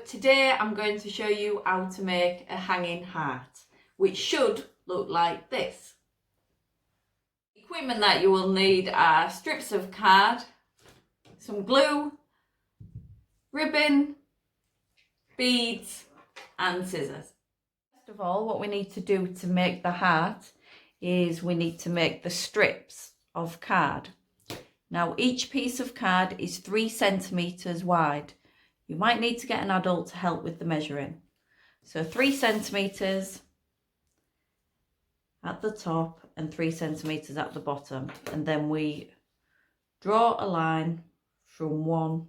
today I'm going to show you how to make a hanging heart, which should look like this. Equipment that you will need are strips of card, some glue, ribbon, beads and scissors. First of all, what we need to do to make the heart is we need to make the strips of card. Now each piece of card is 3 centimeters wide. You might need to get an adult to help with the measuring. So 3 centimeters at the top and 3 centimeters at the bottom, and then we draw a line from one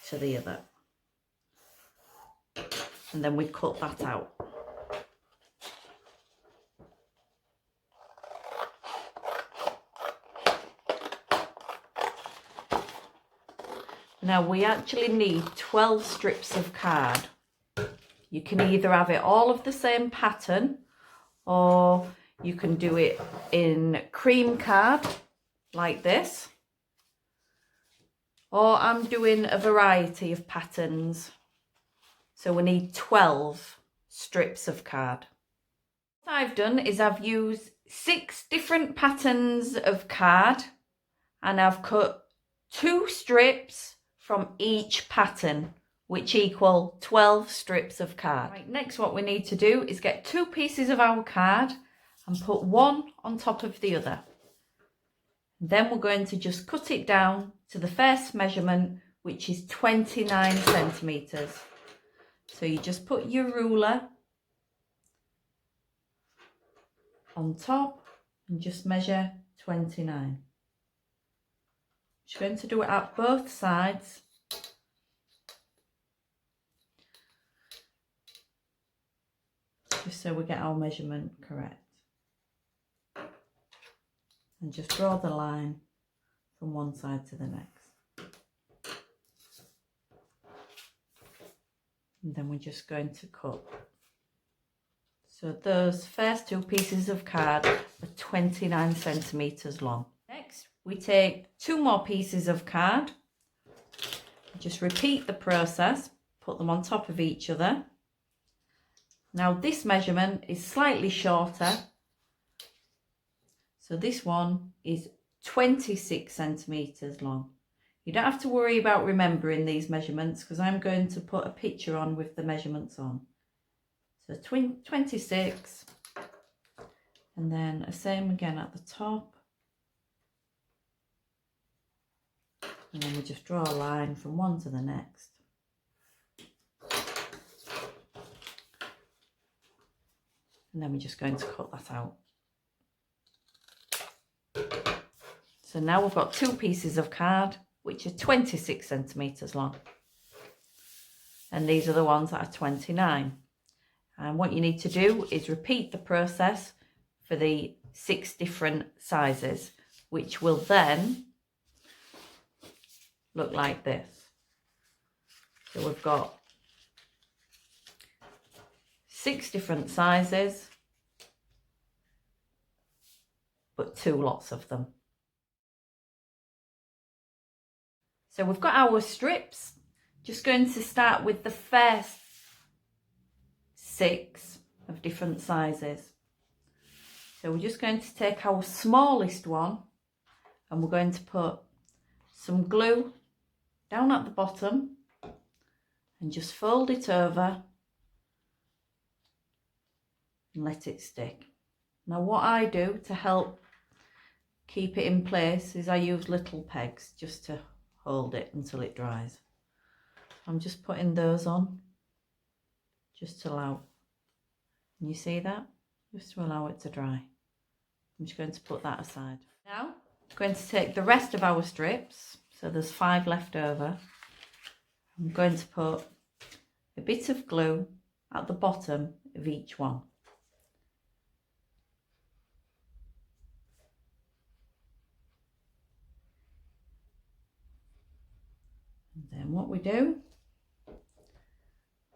to the other, and then we cut that out. Now we actually need 12 strips of card. You can either have it all of the same pattern, or you can do it in cream card like this, or I'm doing a variety of patterns. So we need 12 strips of card. What I've done is I've used 6 different patterns of card, and I've cut 2 strips from each pattern, which equal 12 strips of card. Right, next what we need to do is get 2 pieces of our card and put one on top of the other. Then we're going to just cut it down to the first measurement, which is 29 centimeters. So you just put your ruler on top and just measure 29. Just going to do it at both sides. Just so we get our measurement correct. And just draw the line from one side to the next. And then we're just going to cut. So those first 2 pieces of card are 29 centimeters long. Next, we take 2 more pieces of card. Just repeat the process, put them on top of each other. Now this measurement is slightly shorter. So this one is 26 centimeters long. You don't have to worry about remembering these measurements because I'm going to put a picture on with the measurements on. So 26, and then the same again at the top. And then we just draw a line from one to the next. And then we're just going to cut that out. So now we've got 2 pieces of card, which are 26 centimeters long. And these are the ones that are 29. And what you need to do is repeat the process for the 6 different sizes, which will then look like this. So we've got 6 different sizes, but 2 lots of them. So we've got our strips. Just going to start with the first 6 of different sizes. So we're just going to take our smallest one and we're going to put some glue down at the bottom and just fold it over and let it stick. Now what I do to help keep it in place is I use little pegs just to hold it until it dries. I'm just putting those on just to allow, can you see that? Just to allow it to dry. I'm just going to put that aside. Now I'm going to take the rest of our strips, so there's 5 left over. I'm going to put a bit of glue at the bottom of each one. And then what we do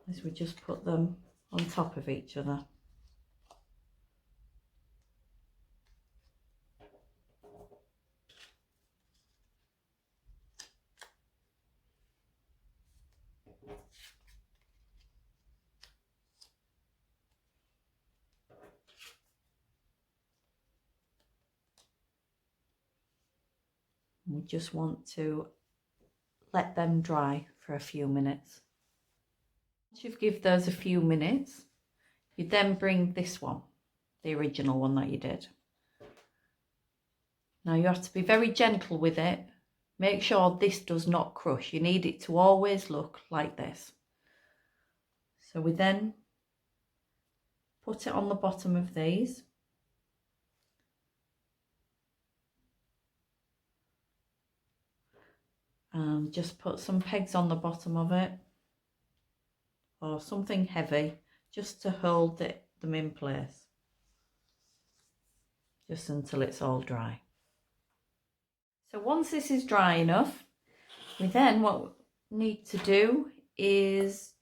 is we just put them on top of each other. we just want to let them dry for a few minutes. Once you've given those a few minutes, you then bring this one, the original one that you did. Now you have to be very gentle with it. Make sure this does not crush. You need it to always look like this. So we then put it on the bottom of these. And just put some pegs on the bottom of it, or something heavy, just to hold them in place, just until it's all dry. So once this is dry enough, what we need to do is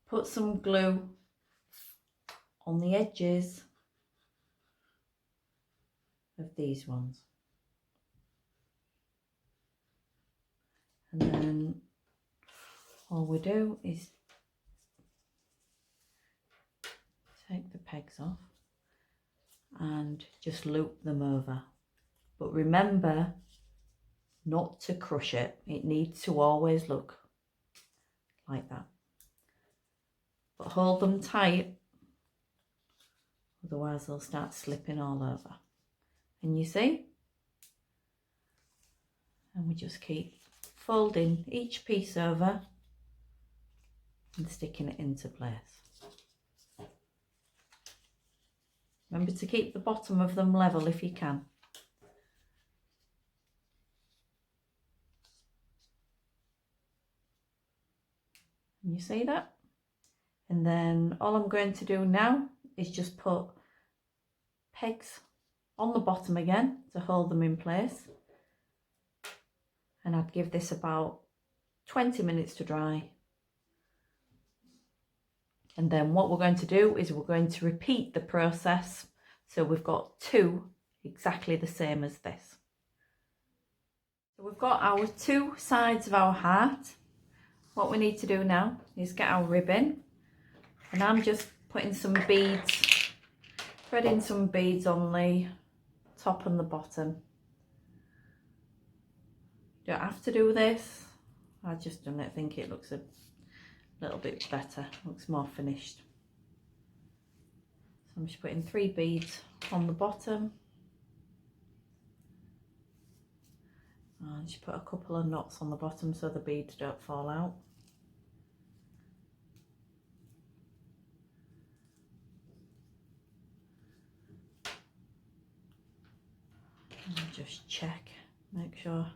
put some glue on the edges of these ones. And then all we do is take the pegs off and just loop them over. But remember not to crush it. It needs to always look like that. But hold them tight, otherwise they'll start slipping all over. And you see? And we just keep folding each piece over and sticking it into place. Remember to keep the bottom of them level if you can. And you see that? And then all I'm going to do now is just put pegs on the bottom again to hold them in place. And I'd give this about 20 minutes to dry. And then what we're going to do is we're going to repeat the process. So we've got two exactly the same as this. So we've got our two sides of our heart. What we need to do now is get our ribbon. And I'm just putting some beads, threading some beads on the top and the bottom. You don't have to do this. I've just done it. I think it looks a little bit better, looks more finished. So I'm just putting 3 beads on the bottom. And just put a couple of knots on the bottom so the beads don't fall out. And just check, make sure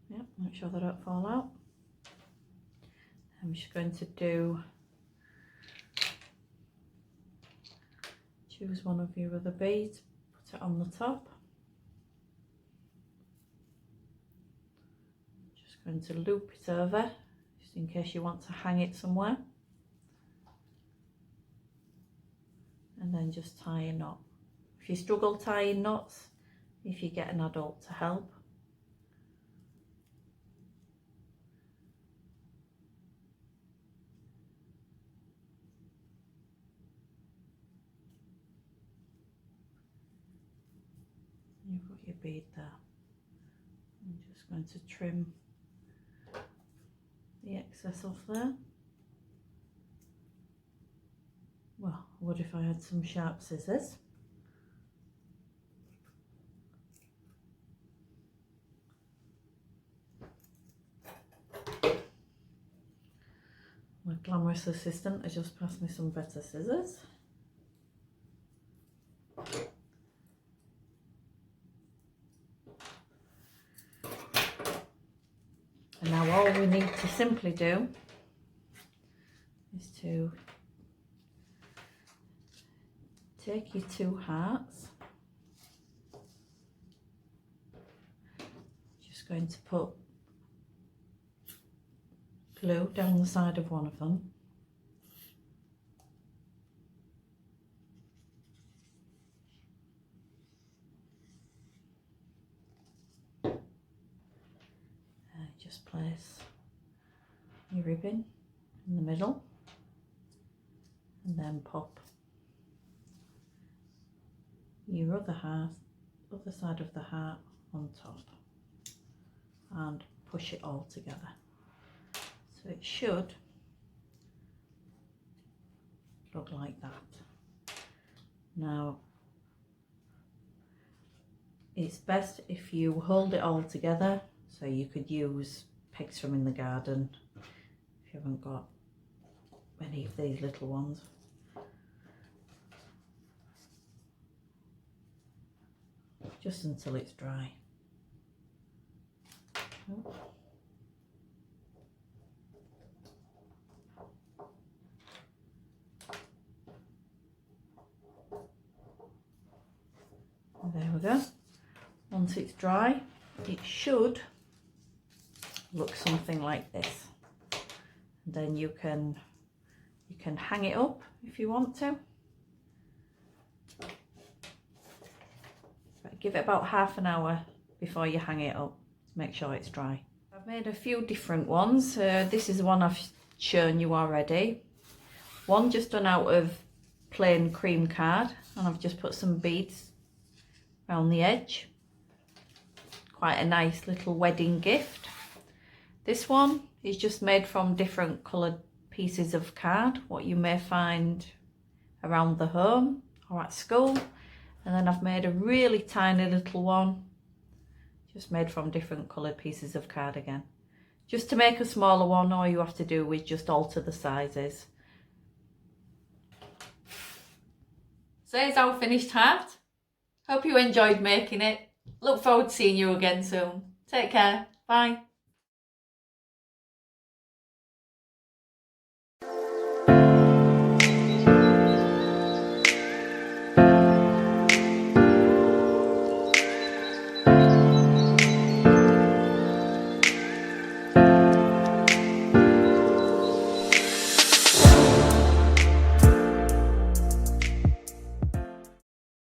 they don't fall out. I'm just going to choose one of your other beads, put it on the top. Just going to loop it over, just in case you want to hang it somewhere. And then just tie a knot. If you struggle tying knots, if you get an adult to help. You've got your bead there. I'm just going to trim the excess off there. Well, what if I had some sharp scissors? My glamorous assistant has just passed me some better scissors. And now all we need to simply do is to take your 2 hearts. Just going to put glue down the side of one of them. Just place your ribbon in the middle and then pop your other side of the heart on top and push it all together. So it should look like that. Now, it's best if you hold it all together, so you could use pegs from in the garden if you haven't got any of these little ones. Just until it's dry. Oh. There we go. Once it's dry, it should look something like this. And then you can hang it up if you want to. But give it about half an hour before you hang it up to make sure it's dry. I've made a few different ones. This is the one I've shown you already. One just done out of plain cream card, and I've just put some beads around the edge. Quite a nice little wedding gift. This one is just made from different coloured pieces of card, what you may find around the home or at school. And then I've made a really tiny little one, just made from different coloured pieces of card again. Just to make a smaller one, all you have to do is just alter the sizes. So here's our finished heart. Hope you enjoyed making it. Look forward to seeing you again soon. Take care. Bye.